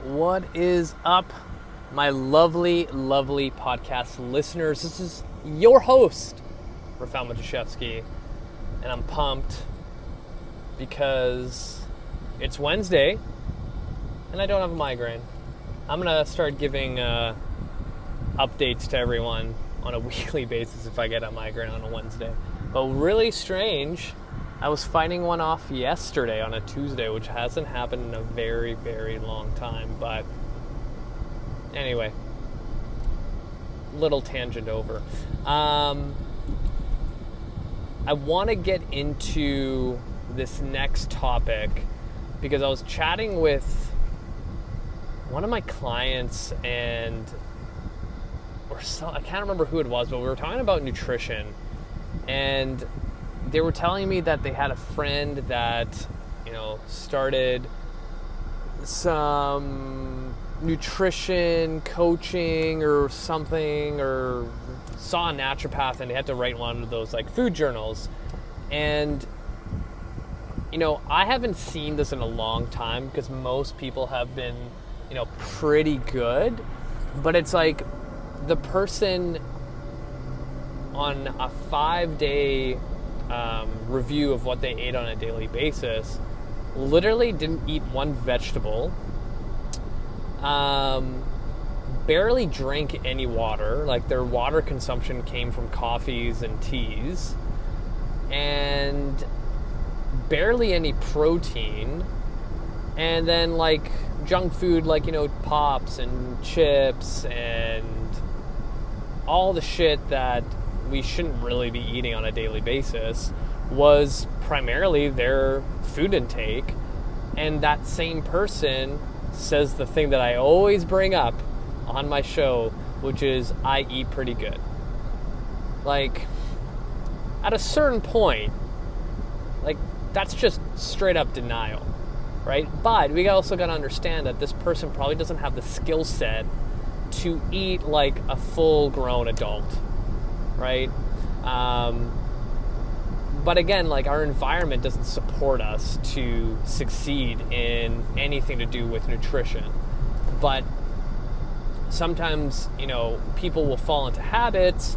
What is up, my lovely, lovely podcast listeners? This is your host, Rafał Matuszewski, and I'm pumped because it's Wednesday and I don't have a migraine. I'm going to start giving updates to everyone on a weekly basis if I get a migraine on a Wednesday. But really strange, I was fighting one off yesterday on a Tuesday, which hasn't happened in a very, very long time. But anyway, little tangent over. I want to get into this next topic because I was chatting with one of my clients I can't remember who it was, but we were talking about nutrition, and they were telling me that they had a friend that, started some nutrition coaching or something, or saw a naturopath and they had to write one of those like food journals. And, I haven't seen this in a long time because most people have been, pretty good, but it's like the person on a 5-day review of what they ate on a daily basis literally didn't eat one vegetable, barely drank any water, like their water consumption came from coffees and teas, and barely any protein, and then like junk food like pops and chips and all the shit that we shouldn't really be eating on a daily basis was primarily their food intake. And that same person says the thing that I always bring up on my show, which is I eat pretty good. Like, at a certain point, like, that's just straight up denial, right? But we also got to understand that this person probably doesn't have the skill set to eat like a full-grown adult, right? But again, like, our environment doesn't support us to succeed in anything to do with nutrition. But sometimes, people will fall into habits,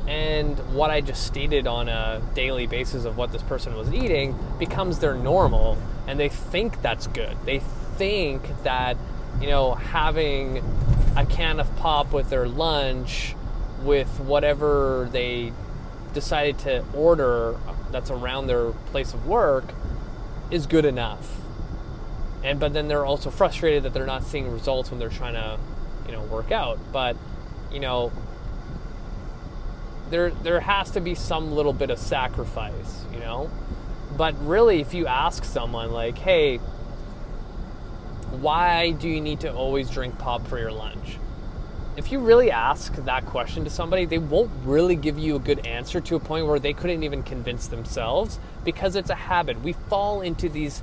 and what I just stated on a daily basis of what this person was eating becomes their normal, and they think that's good. They think that, having a can of pop with their lunch with whatever they decided to order that's around their place of work is good enough. But then they're also frustrated that they're not seeing results when they're trying to, work out. But, there has to be some little bit of sacrifice, But really, if you ask someone like, hey, why do you need to always drink pop for your lunch? If you really ask that question to somebody, they won't really give you a good answer, to a point where they couldn't even convince themselves, because it's a habit. We fall into these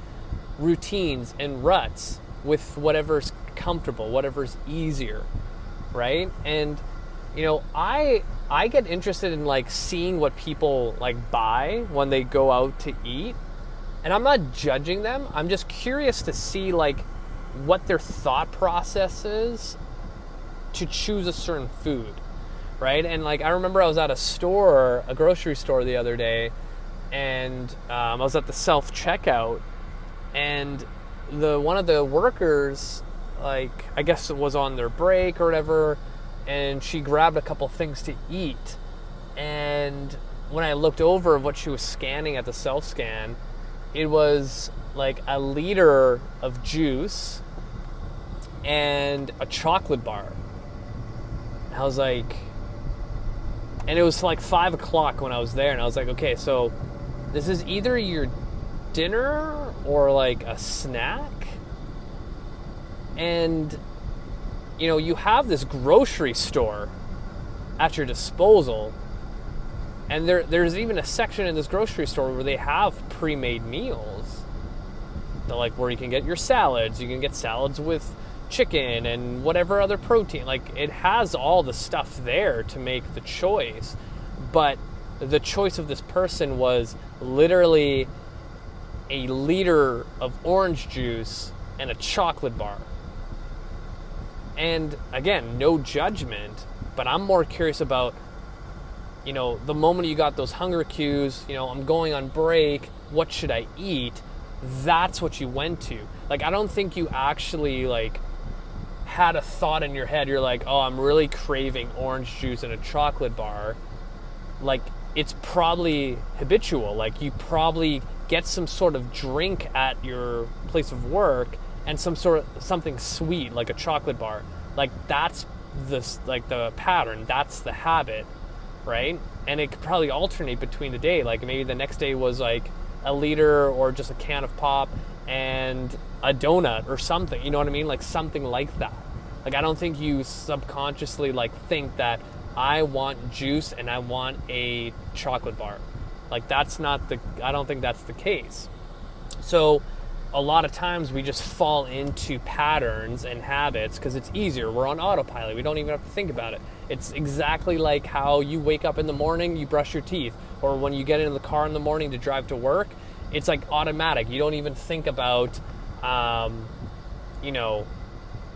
routines and ruts with whatever's comfortable, whatever's easier, right? And, I get interested in like seeing what people like buy when they go out to eat. And I'm not judging them. I'm just curious to see like what their thought process is to choose a certain food, right? And like, I remember I was at a grocery store the other day, and I was at the self-checkout, and one of the workers, like, I guess it was on their break or whatever, and she grabbed a couple things to eat. And when I looked over what she was scanning at the self-scan, it was like a liter of juice and a chocolate bar. I was like, and it was like 5 o'clock when I was there, and I was like, okay, so this is either your dinner or like a snack. And, you have this grocery store at your disposal, and there's even a section in this grocery store where they have pre-made meals. Like, where you can get your salads. You can get salads with chicken and whatever other protein. Like, it has all the stuff there to make the choice. But the choice of this person was literally a liter of orange juice and a chocolate bar. And again, no judgment, but I'm more curious about, the moment you got those hunger cues, I'm going on break, what should I eat? That's what you went to. Like, I don't think you actually, like, had a thought in your head. You're like, oh, I'm really craving orange juice and a chocolate bar. Like, it's probably habitual. Like, you probably get some sort of drink at your place of work and something sweet, like a chocolate bar. Like, that's the pattern. That's the habit, right? And it could probably alternate between the day. Like, maybe the next day was like a liter or just a can of pop and a donut or something. You know what I mean? Like, something like that. Like, I don't think you subconsciously like think that I want juice and I want a chocolate bar. Like, I don't think that's the case. So a lot of times we just fall into patterns and habits because it's easier. We're on autopilot. We don't even have to think about it. It's exactly like how you wake up in the morning, you brush your teeth, or when you get in the car in the morning to drive to work, it's like automatic. You don't even think about,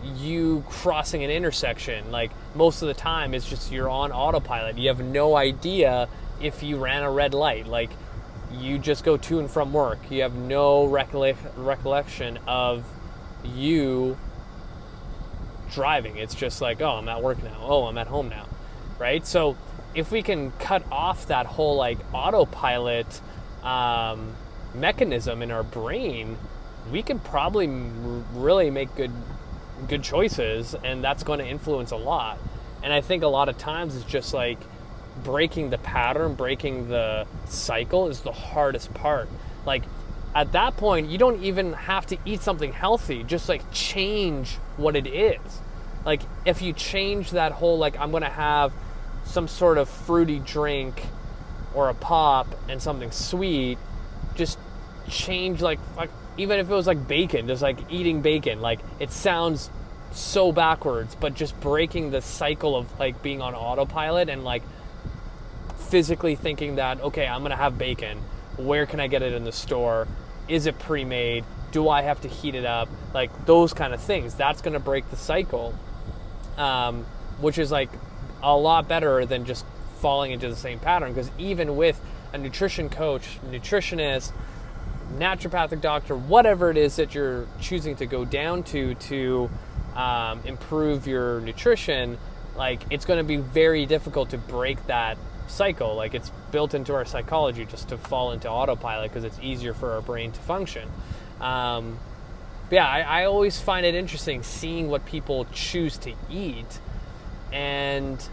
you crossing an intersection. Like, most of the time it's just you're on autopilot. You have no idea if you ran a red light. Like, you just go to and from work. You have no recollection of you driving. It's just like, oh, I'm at work now. Oh, I'm at home now, right? So if we can cut off that whole like autopilot mechanism in our brain, we can probably really make good choices, and that's going to influence a lot. And I think a lot of times it's just like breaking the pattern, breaking the cycle is the hardest part. Like, at that point, you don't even have to eat something healthy. Just like change what it is. Like, if you change that whole, like, I'm going to have some sort of fruity drink or a pop and something sweet, just change, like even if it was like bacon, just like eating bacon. Like, it sounds so backwards, but just breaking the cycle of like being on autopilot and like physically thinking that, okay, I'm going to have bacon. Where can I get it in the store? Is it pre-made? Do I have to heat it up? Like, those kind of things. That's going to break the cycle, which is like a lot better than just falling into the same pattern. Because even with a nutrition coach, nutritionist, naturopathic doctor, whatever it is that you're choosing to go down to improve your nutrition, like, it's going to be very difficult to break that cycle. Like, it's built into our psychology just to fall into autopilot because it's easier for our brain to function. I always find it interesting seeing what people choose to eat, and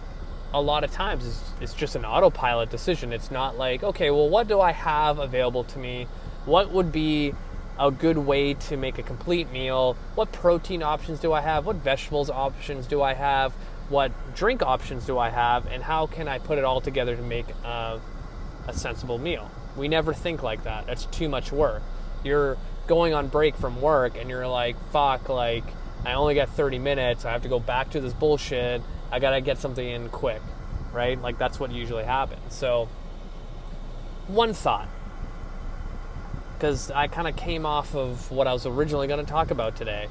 a lot of times it's just an autopilot decision. It's not like, okay, well, what do I have available to me? What would be a good way to make a complete meal? What protein options do I have? What vegetables options do I have? What drink options do I have? And how can I put it all together to make a sensible meal? We never think like that. That's too much work. You're going on break from work and you're like, fuck, like, I only got 30 minutes. I have to go back to this bullshit. I gotta get something in quick, right? Like, that's what usually happens. So, one thought, because I kind of came off of what I was originally going to talk about today.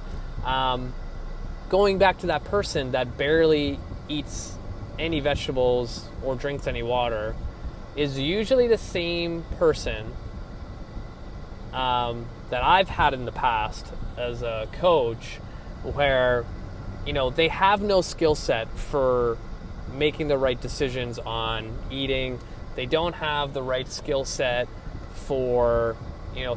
Going back to that person that barely eats any vegetables or drinks any water is usually the same person that I've had in the past as a coach, where, they have no skill set for making the right decisions on eating. They don't have the right skill set for,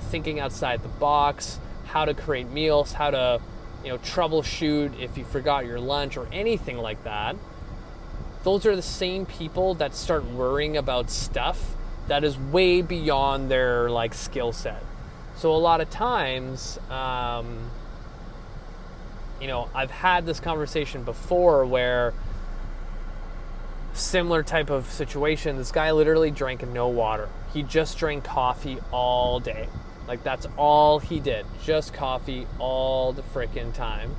thinking outside the box, how to create meals, how to, troubleshoot if you forgot your lunch or anything like that. Those are the same people that start worrying about stuff that is way beyond their like skill set. So a lot of times, I've had this conversation before where similar type of situation, this guy literally drank no water. He just drank coffee all day. Like, that's all he did. Just coffee all the frickin' time.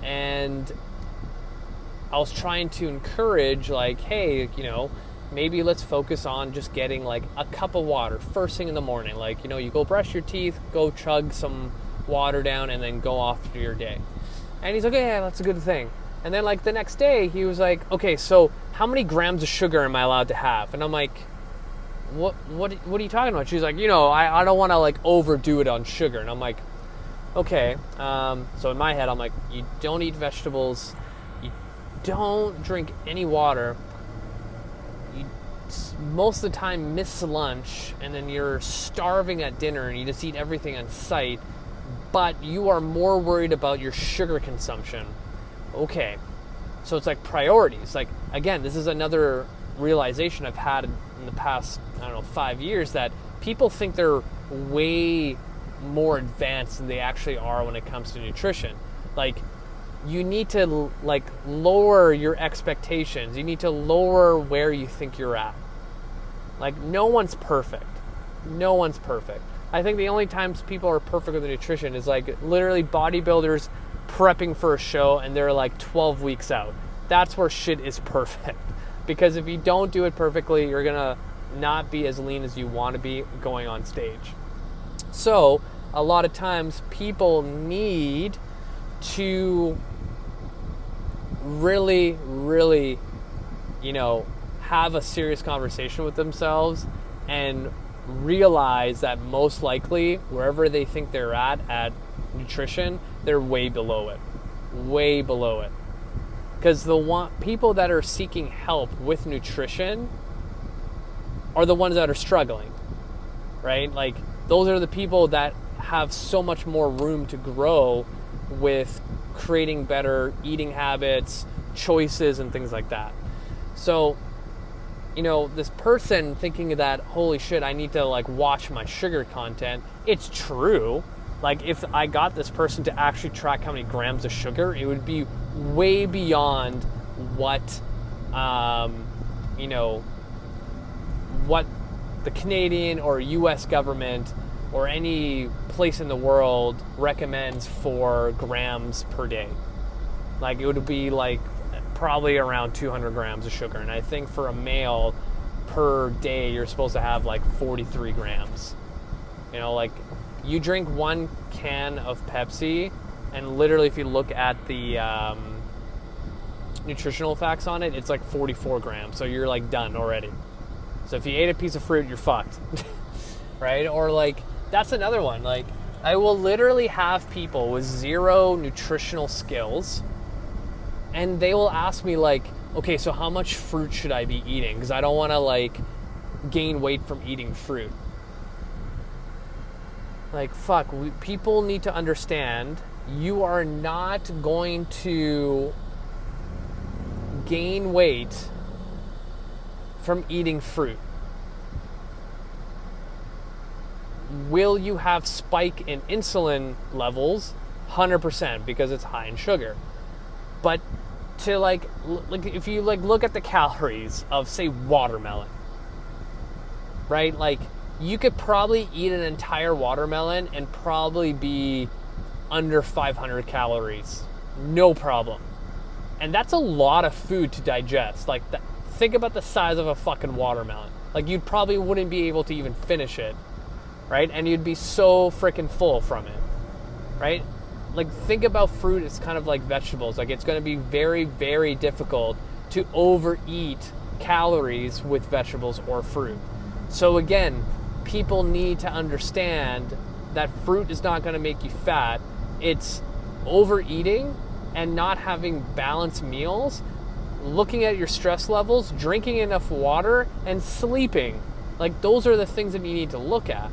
And I was trying to encourage, like, hey, maybe let's focus on just getting like a cup of water first thing in the morning. Like, you go brush your teeth, go chug some water down, and then go off to your day. And he's like, yeah, that's a good thing. And then like the next day he was like, okay, so how many grams of sugar am I allowed to have? And I'm like, what are you talking about? She's like, I don't want to like overdo it on sugar. And I'm like, okay. So in my head, I'm like, you don't eat vegetables, you don't drink any water, you most of the time miss lunch, and then you're starving at dinner and you just eat everything on sight, but you are more worried about your sugar consumption. Okay. So it's like priorities. Like, again, this is another realization I've had in the past, 5 years, that people think they're way more advanced than they actually are when it comes to nutrition. Like, you need to like lower your expectations. You need to lower where you think you're at. Like, no one's perfect. No one's perfect. I think the only times people are perfect with nutrition is like literally bodybuilders prepping for a show and they're like 12 weeks out. That's where shit is perfect. Because if you don't do it perfectly, you're gonna not be as lean as you want to be going on stage. So a lot of times people need to really, really, have a serious conversation with themselves and realize that most likely wherever they think they're at nutrition, they're way below it. Way below it. Because people that are seeking help with nutrition are the ones that are struggling, right? Like, those are the people that have so much more room to grow with creating better eating habits, choices, and things like that. So, this person thinking that, holy shit, I need to like watch my sugar content. It's true. Like, if I got this person to actually track how many grams of sugar, it would be way beyond what, what the Canadian or US government or any place in the world recommends for grams per day. Like, it would be like probably around 200 grams of sugar. And I think for a male per day, you're supposed to have like 43 grams. Like, you drink one can of Pepsi, and literally if you look at the nutritional facts on it, it's like 44 grams. So you're like done already. So if you ate a piece of fruit, you're fucked. Right? Or like, that's another one. Like, I will literally have people with zero nutritional skills, and they will ask me like, okay, so how much fruit should I be eating? Because I don't want to like gain weight from eating fruit. Like, fuck, people need to understand you are not going to gain weight from eating fruit. Will you have spike in insulin levels? 100%, because it's high in sugar. But to like if you like look at the calories of, say, watermelon, right? Like, you could probably eat an entire watermelon and probably be under 500 calories. No problem. And that's a lot of food to digest. Like, think about the size of a fucking watermelon. Like, you probably wouldn't be able to even finish it, right? And you'd be so freaking full from it, right? Like, think about fruit as kind of like vegetables. Like, it's going to be very, very difficult to overeat calories with vegetables or fruit. So again, people need to understand that fruit is not going to make you fat. It's overeating and not having balanced meals, looking at your stress levels, drinking enough water, and sleeping. Like, those are the things that you need to look at.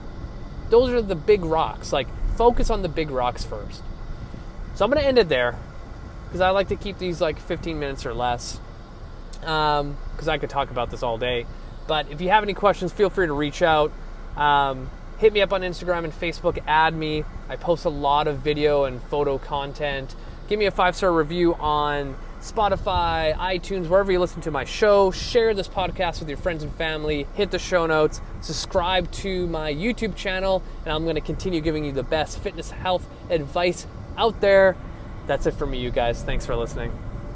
Those are the big rocks. Like, focus on the big rocks first. So I'm going to end it there, because I like to keep these like 15 minutes or less, because I could talk about this all day. But if you have any questions, feel free to reach out. Hit me up on Instagram and Facebook, add me. I post a lot of video and photo content. Give me a 5-star review on Spotify, iTunes, wherever you listen to my show. Share this podcast with your friends and family. Hit the show notes. Subscribe to my YouTube channel, and I'm going to continue giving you the best fitness, health advice out there. That's it for me, you guys. Thanks for listening.